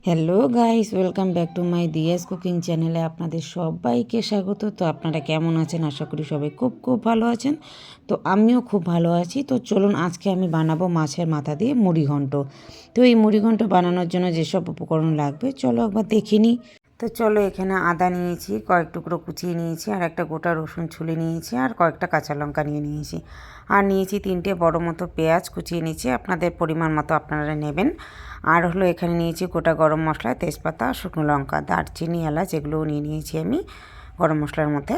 Hello guys, welcome back to my Diya's cooking চ্যানেলে আপনাদের সবাইকে স্বাগত। তো আপনারা কেমন আছেন? আশা করি সবাই খুব খুব ভালো আছেন। তো আমিও খুব ভালো আছি। তো চলুন, আজকে আমি বানাবো মাছের মাথা দিয়ে মুড়িঘণ্ট। তো এই মুড়িঘণ্ট বানানোর জন্য যেসব উপকরণ লাগবে চলো একবার দেখে নিই। তো চলো, এখানে আদা নিয়েছি, কয়েক টুকরো কুচিয়ে নিয়েছি, আর একটা গোটা রসুন ছুলে নিয়েছি, আর কয়েকটা কাঁচা লঙ্কা নিয়েছি, আর নিয়েছি 3টে বড় মতো পেঁয়াজ কুচিয়ে নিয়েছি, আপনাদের পরিমাণ মতো আপনারা নেবেন। আর হলো এখানে নিয়েছি গোটা গরম মশলা, তেজপাতা, শুকনো লঙ্কা, দারচিনি, এলাচ, এগুলোও নিয়েছি আমি গরম মশলার মধ্যে।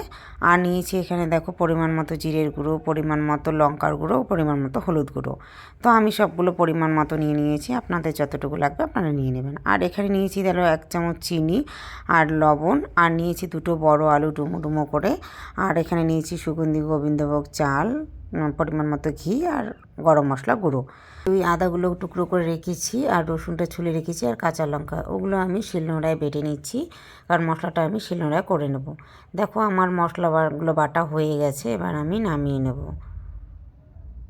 আর নিয়েছি এখানে দেখো পরিমাণ মতো জিরের গুঁড়ো, পরিমাণ মতো লঙ্কার গুঁড়ো, পরিমাণ মতো হলুদ গুঁড়ো। তো আমি সবগুলো পরিমাণ মতো নিয়েছি, আপনাদের যতটুকু লাগবে আপনারা নিয়ে নেবেন। আর এখানে নিয়েছি ধরো 1 চামচ চিনি আর লবণ, আর নিয়েছি 2টো বড় আলু ডুমো ডুমো করে। আর এখানে নিয়েছি সুগন্ধি গোবিন্দভোগ চাল, পরিমাণ মতো ঘি, আর গরম মশলা গুঁড়ো। ওই আদাগুলো টুকরো করে রেখেছি, আর রসুনটা ছুলে রেখেছি, আর কাঁচা লঙ্কা ওগুলো আমি শিলনোড়ায় বেটে নিচ্ছি, কারণ মশলাটা আমি শিলনোড়ায় করে নেব। দেখো আমার মশলাগুলো বাটা হয়ে গেছে, এবার আমি নামিয়ে নেব।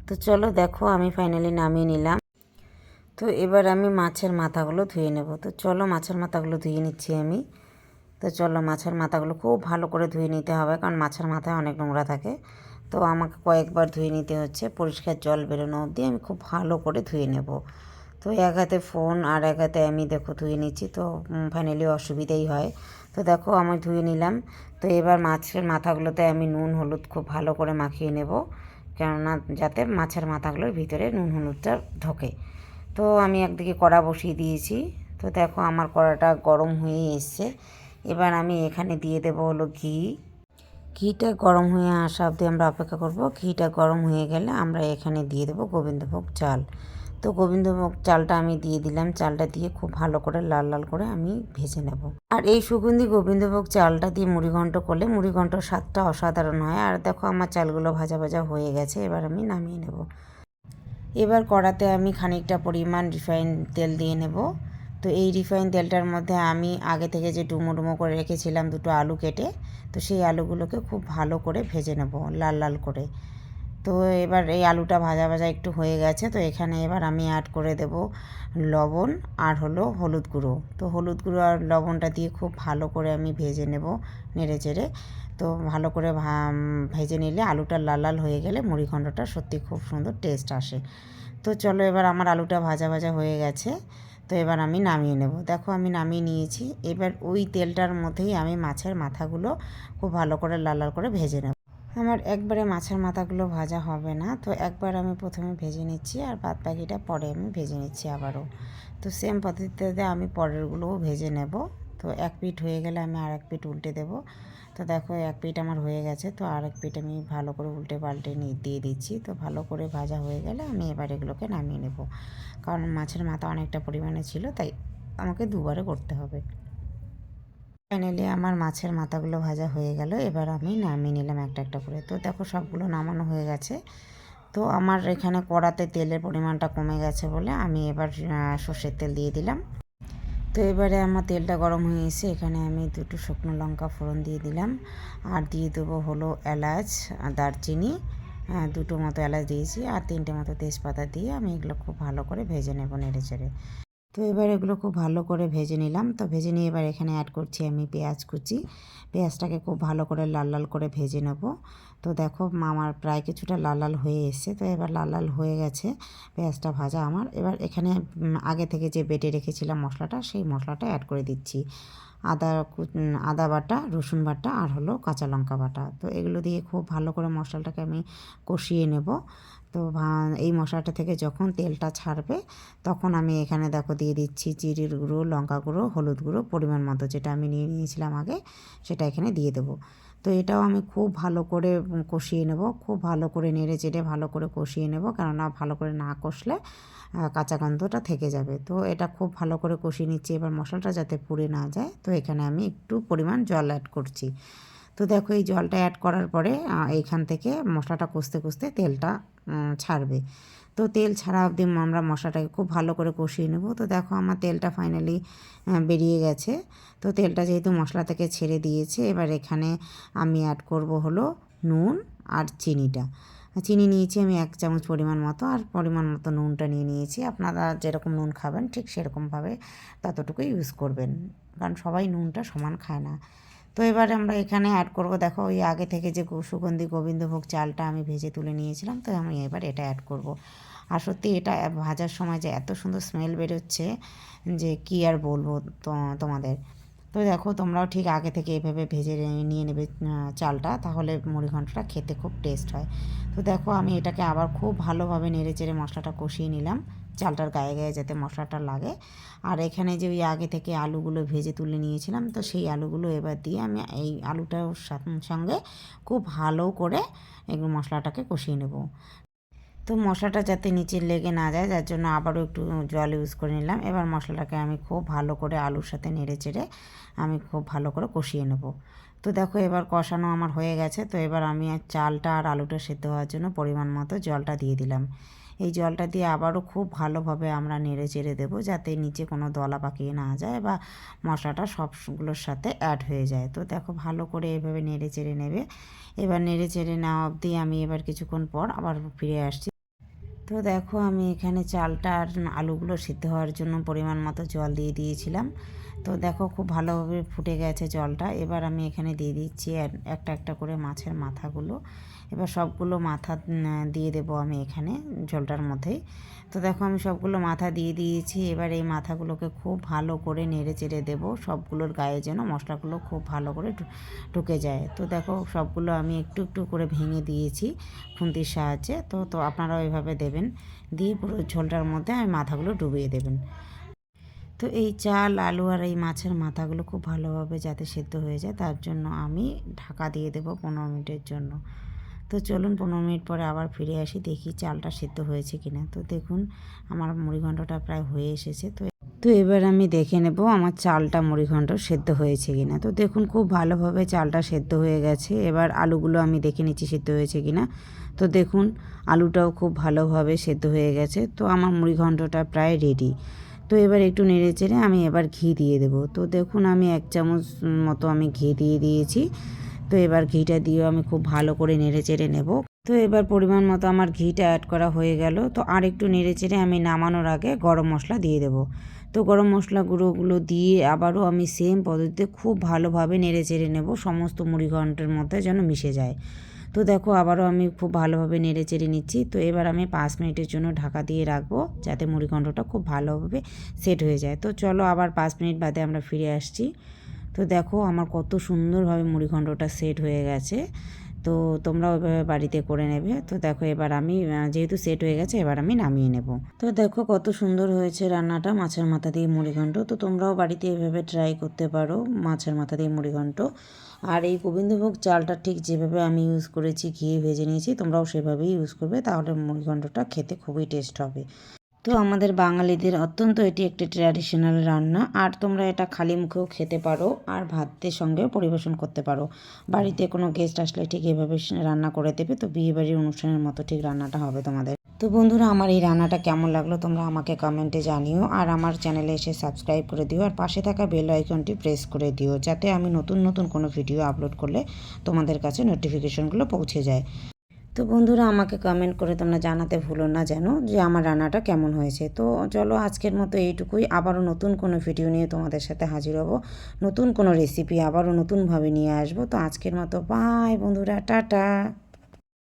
তো চলো দেখো, আমি ফাইনালি নামিয়ে নিলাম। তো এবার আমি মাছের মাথাগুলো ধুয়ে নেব। তো চলো, মাছের মাথাগুলো ধুয়ে নিচ্ছি আমি। তো চলো, মাছের মাথাগুলো খুব ভালো করে ধুয়ে নিতে হবে, কারণ মাছের মাথায় অনেক নোংরা থাকে। তো আমাকে কয়েকবার ধুয়ে নিতে হচ্ছে, পরিষ্কার জল বেরোনো অবধি আমি খুব ভালো করে ধুয়ে নেব। তো এক হাতে ফোন আর এক হাতে আমি দেখো ধুয়ে নিচ্ছি, তো ফাইনালি অসুবিধাই হয়। তো দেখো আমি ধুয়ে নিলাম। তো এবার মাছের মাথাগুলোতে আমি নুন হলুদ খুব ভালো করে মাখিয়ে নেব, কেননা যাতে মাছের মাথাগুলোর ভিতরে নুন হলুদটা ঢোকে। তো আমি একদিকে কড়া বসিয়ে দিয়েছি। তো দেখো আমার কড়াটা গরম হয়ে এসছে। এবার আমি এখানে দিয়ে দেবো হলো ঘি। ঘিটা গরম হয়ে আসা অবধি আমরা অপেক্ষা করব। ঘিটা গরম হয়ে গেলে আমরা এখানে দিয়ে দেবো গোবিন্দভোগ চাল। তো গোবিন্দভোগ চালটা আমি দিয়ে দিলাম। চালটা দিয়ে খুব ভালো করে লাল লাল করে আমি ভেজে নেব। আর এই সুগন্ধি গোবিন্দভোগ চালটা দিয়ে মুড়িঘণ্ট করলে মুড়িঘণ্টর স্বাদটা অসাধারণ হয়। আর দেখো আমার চালগুলো ভাজা ভাজা হয়ে গেছে, এবার আমি নামিয়ে নেব। এবার কড়াতে আমি খানিকটা পরিমাণ রিফাইন তেল দিয়ে নেব। তো এই রিফাইন তেলটার মধ্যে আমি আগে থেকে যে ডুমো ডুমো করে রেখেছিলাম 2টো আলু কেটে, তো সেই আলুগুলোকে খুব ভালো করে ভেজে নেব লাল লাল করে। তো এবার এই আলুটা ভাজা ভাজা একটু হয়ে গেছে, তো এখানে এবার আমি অ্যাড করে দেব লবণ আর হলো হলুদ গুঁড়ো। তো হলুদ গুঁড়ো আর লবণটা দিয়ে খুব ভালো করে আমি ভেজে নেব নেড়ে চেড়ে। তো ভালো করে ভেজে নিলে আলুটা লাল লাল হয়ে গেলে মুড়িঘণ্টটা সত্যি খুব সুন্দর টেস্ট আসে। তো চলো, এবার আমার আলুটা ভাজা ভাজা হয়ে গেছে। তো এবার আমি নামিয়ে নেব। দেখো আমি নামিয়ে নিয়েছি। এবার ওই তেলটার মধ্যেই আমি মাছের মাথাগুলো খুব ভালো করে লাল লাল করে ভেজে নেব। আমার একবারে মাছের মাথাগুলো ভাজা হবে না, তো একবার আমি প্রথমে ভেজে নিচ্ছি, আর বাদ বাকিটা পরে আমি ভেজে নিচ্ছি আবারও। তো সেম পদ্ধতিতে আমি পরেরগুলোও ভেজে নেব। তো এক পিঠ হয়ে গেলে আমি আর এক পিঠ উল্টে দেব। তো দেখো এক পিঠ আমার হয়ে গেছে, তো আর এক পিঠ আমি ভালো করে উল্টে পাল্টে দিয়ে দিচ্ছি। তো ভালো করে ভাজা হয়ে গেলে আমি এবার এগুলোকে নামিয়ে নেব, কারণ মাছের মাথা অনেকটা পরিমাণে ছিল, তাই আমাকে দুবারে করতে হবে। ফাইনালি আমার মাছের মাথাগুলো ভাজা হয়ে গেল, এবার আমি নামিয়ে নিলাম একটা একটা করে। তো দেখো সবগুলো নামানো হয়ে গেছে। তো আমার এখানে কড়াতে তেলের পরিমাণটা কমে গেছে বলে আমি এবার সর্ষের তেল দিয়ে দিলাম। তো এবারে আমার তেলটা গরম হয়ে এসে এখানে আমি 2টো শুকনো লঙ্কা ফোড়ন দিয়ে দিলাম, আর দিয়ে দেবো হলো এলাচ আর দারচিনি, 2টো মতো এলাচ দিয়েছি, আর 3টে মতো তেজপাতা দিয়ে আমি এগুলো খুব ভালো করে ভেজে নেব নেড়ে চেড়ে। তো এবার এগুলো খুব ভালো করে ভেজে নিলাম। তো ভেজে নিয়ে এবার এখানে অ্যাড করছি আমি পেঁয়াজ কুচি। পেঁয়াজটাকে খুব ভালো করে লাল লাল করে ভেজে নেব। তো দেখো আমার প্রায় কিছুটা লাল লাল হয়ে এসছে। তো এবার লাল লাল হয়ে গেছে পেঁয়াজটা ভাজা আমার। এবার এখানে আগে থেকে যে বেটে রেখেছিলাম মশলাটা, সেই মশলাটা অ্যাড করে দিচ্ছি। আদা আদা বাটা, রসুন বাটা, আর হলো কাঁচা লঙ্কা বাটা। তো এগুলো দিয়ে খুব ভালো করে মশলাটাকে আমি কষিয়ে নেব। তো এই মশলাটা থেকে যখন তেলটা ছাড়বে, তখন আমি এখানে দেখো দিয়ে দিচ্ছি জিরের গুঁড়ো, লঙ্কা গুঁড়ো, হলুদ গুঁড়ো পরিমাণ মতো, যেটা আমি নিয়েছিলাম আগে, সেটা এখানে দিয়ে দেবো। তো এটাও আমি খুব ভালো করে কষিয়ে নেব, খুব ভালো করে নেড়ে চেড়ে ভালো করে কষিয়ে নেব, কেননা ভালো করে না কষলে কাঁচা গন্ধটা থেকে যাবে। তো এটা খুব ভালো করে কষিয়ে নিচ্ছি। এবার মশলাটা যাতে পুড়ে না যায়, তো এখানে আমি একটু পরিমাণ জল অ্যাড করছি। তো দেখো এই জলটা অ্যাড করার পরে এইখান থেকে মশলাটা কষতে কষতে তেলটা ছাড়বে। তো তেল ছাড়া অবধি আমরা মশলাটাকে খুব ভালো করে কষিয়ে নেব। তো দেখো আমার তেলটা ফাইনালি বেরিয়ে গেছে। তো তেলটা যেহেতু মশলা থেকে ছেড়ে দিয়েছে, এবার এখানে আমি অ্যাড করব হলো নুন আর চিনিটা। চিনি নিয়েছি আমি 1 চামচ পরিমাণ মতো, আর পরিমাণ মতো নুনটা নিয়ে নিয়েছি। আপনারা যেরকম নুন খাবেন ঠিক সেরকমভাবে ততটুকুই ইউজ করবেন, কারণ সবাই নুনটা সমান খায় না। তো এবারে আমরা এখানে অ্যাড করব, দেখো ওই আগে থেকে যে সুগন্ধি গোবিন্দভোগ চালটা আমি ভেজে তুলে নিয়েছিলাম, তো আমি এবার এটা অ্যাড করব। আর সত্যি এটা ভাজার সময় যে এত সুন্দর স্মেল বেরোচ্ছে যে কি আর বলবো তোমাদের। তো দেখো তোমরাও ঠিক আগে থেকে এভাবে ভেজে নিয়ে নেবে চালটা, তাহলে মুড়িঘণ্টটা খেতে খুব টেস্ট হয়। তো দেখো আমি এটাকে আবার খুব ভালোভাবে নেড়ে চেড়ে মশলাটা কষিয়ে নিলাম, চালটার গায়ে গায়ে যাতে মশলাটা লাগে। আর এখানে যে ওই আগে থেকে আলুগুলো ভেজে তুলে নিয়েছিলাম, তো সেই আলুগুলো এবার দিয়ে আমি এই আলুটার সঙ্গে খুব ভালো করে এগুলো মশলাটাকে কষিয়ে নেব। তো মশলাটা যাতে নিচে লেগে না যায়, যার জন্য আবারও একটু জল ইউজ করে নিলাম। এবার মশলাটাকে আমি খুব ভালো করে আলুর সাথে নেড়ে চেড়ে আমি খুব ভালো করে কষিয়ে নেব। তো দেখো এবার কষানো আমার হয়ে গেছে। তো এবার আমি চালটা আর আলুটা সেদ্ধ হওয়ার জন্য পরিমাণ মতো জলটা দিয়ে দিলাম। এই জলটা দিয়ে আবারও খুব ভালোভাবে আমরা নেড়ে চেড়ে দেবো, যাতে নিচে কোনো দলা পাকিয়ে না যায় বা মশলাটা সবগুলোর সাথে অ্যাড হয়ে যায়। তো দেখো ভালো করে এভাবে নেড়ে চেড়ে নেবে। এবার নেড়ে চেড়ে নেওয়া অবধি আমি এবার কিছুক্ষণ পর আবার ফিরে আসছি। তো দেখো আমি এখানে চালটা আর আলুগুলো সিদ্ধ হওয়ার জন্য পরিমাণ মতো জল দিয়ে দিয়েছিলাম। তো দেখো খুব ভালোভাবে ফুটে গেছে জলটা। এবার আমি এখানে দিয়ে দিচ্ছি একটা একটা করে মাছের মাথাগুলো। এবার সবগুলো মাথা দিয়ে দেবো আমি এখানে ঝোলটার মধ্যেই। তো দেখো আমি সবগুলো মাথা দিয়ে দিয়েছি। এবার এই মাথাগুলোকে খুব ভালো করে নেড়ে চেড়ে দেবো, সবগুলোর গায়ে যেন মশলাগুলো খুব ভালো করে ঢুকে যায়। তো দেখো সবগুলো আমি একটু একটু করে ভেঙে দিয়েছি খুন্তির সাহায্যে। তো আপনারাও এভাবে দেবেন, দিয়ে পুরো ঝোলটার মধ্যে আমি মাথাগুলো ডুবিয়ে দেবেন। তো এই চাল আলু আর এই মাছের মাথাগুলো খুব ভালোভাবে যাতে সেদ্ধ হয়ে যায়, তার জন্য আমি ঢাকা দিয়ে দেবো 15 মিনিটের জন্য। তো চলুন 15 মিনিট পরে আবার ফিরে আসি, দেখি চালটা সেদ্ধ হয়েছে কিনা। তো দেখুন আমার মুড়িঘণ্টটা প্রায় হয়ে এসেছে। তো এবার আমি দেখে নেব আমার চালটা মুড়িঘণ্ট সেদ্ধ হয়েছে কিনা। তো দেখুন খুব ভালোভাবে চালটা সেদ্ধ হয়ে গেছে। এবার আলুগুলো আমি দেখে নিচ্ছি সেদ্ধ হয়েছে কিনা। তো দেখুন আলুটাও খুব ভালোভাবে সেদ্ধ হয়ে গেছে। তো আমার মুড়িঘণ্টটা প্রায় রেডি। তো এবার একটু নেড়ে চেড়ে আমি এবার ঘি দিয়ে দেবো। তো দেখুন আমি 1 চামচ মতো আমি ঘি দিয়ে দিয়েছি। তো এবার ঘিটা দিয়েও আমি খুব ভালো করে নেড়ে চেড়ে নেব। তো এবার পরিমাণ মতো আমার ঘিটা অ্যাড করা হয়ে গেল। তো আর একটু নেড়ে চেড়ে আমি নামানোর আগে গরম মশলা দিয়ে দেবো। তো গরম মশলা গুঁড়োগুলো দিয়ে আবারও আমি সেম পদ্ধতিতে খুব ভালোভাবে নেড়ে চেড়ে নেব, সমস্ত মুড়িঘণ্টের মধ্যে যেন মিশে যায়। তো দেখো আবারও আমি খুব ভালোভাবে নেড়ে চেড়ে নিচ্ছি। তো এবার আমি 5 মিনিটের জন্য ঢাকা দিয়ে রাখবো, যাতে মুড়িঘণ্টটা খুব ভালোভাবে সেট হয়ে যায়। তো চলো আবার 5 মিনিট বাদে আমরা ফিরে আসছি। তো দেখো আমার কত সুন্দরভাবে মুড়িঘণ্টটা সেট হয়ে গেছে। তো তোমরাও ওইভাবে বাড়িতে করে নেবে। তো দেখো এবার আমি যেহেতু সেট হয়ে গেছে, এবার আমি নামিয়ে নেব। তো দেখো কত সুন্দর হয়েছে রান্নাটা, মাছের মাথা দিয়ে মুড়িঘণ্ট। তো তোমরাও বাড়িতে এভাবে ট্রাই করতে পারো মাছের মাথা দিয়ে মুড়িঘণ্ট। আর এই গোবিন্দভোগ চালটা ঠিক যেভাবে আমি ইউজ করেছি, ঘিয়ে ভেজে নিয়েছি, তোমরাও সেভাবেই ইউজ করবে, তাহলে মুড়িঘণ্টটা খেতে খুবই টেস্ট হবে। তো আমাদের বাঙালিদের অত্যন্ত এটি একটি ট্র্যাডিশনাল রান্না। আর তোমরা এটা খালি মুখেও খেতে পারো, আর ভাতের সঙ্গেও পরিবেশন করতে পারো। বাড়িতে কোনো গেস্ট আসলে ঠিক এভাবে রান্না করে দেবে। তো বিয়েবাড়ির অনুষ্ঠানের মতো ঠিক রান্নাটা হবে তোমাদের। তো বন্ধুরা আমার এই রান্নাটা কেমন লাগলো তোমরা আমাকে কমেন্টে জানিও। আর আমার চ্যানেলে এসে সাবস্ক্রাইব করে দিও, আর পাশে থাকা বেল আইকনটি প্রেস করে দিও, যাতে আমি নতুন নতুন কোনো ভিডিও আপলোড করলে তোমাদের কাছে নোটিফিকেশনগুলো পৌঁছে যায়। তো বন্ধুরা আমাকে কমেন্ট করে তোমরা জানাতে ভুলো না যেন যে আমার রান্নাটা কেমন হয়েছে। তো চলো আজকের মতো এইটুকুই। আবারও নতুন কোনো ভিডিও নিয়ে তোমাদের সাথে হাজির হব, নতুন কোনো রেসিপি আবারও নতুনভাবে নিয়ে আসবো। তো আজকের মতো বাই বন্ধুরা, টাটা।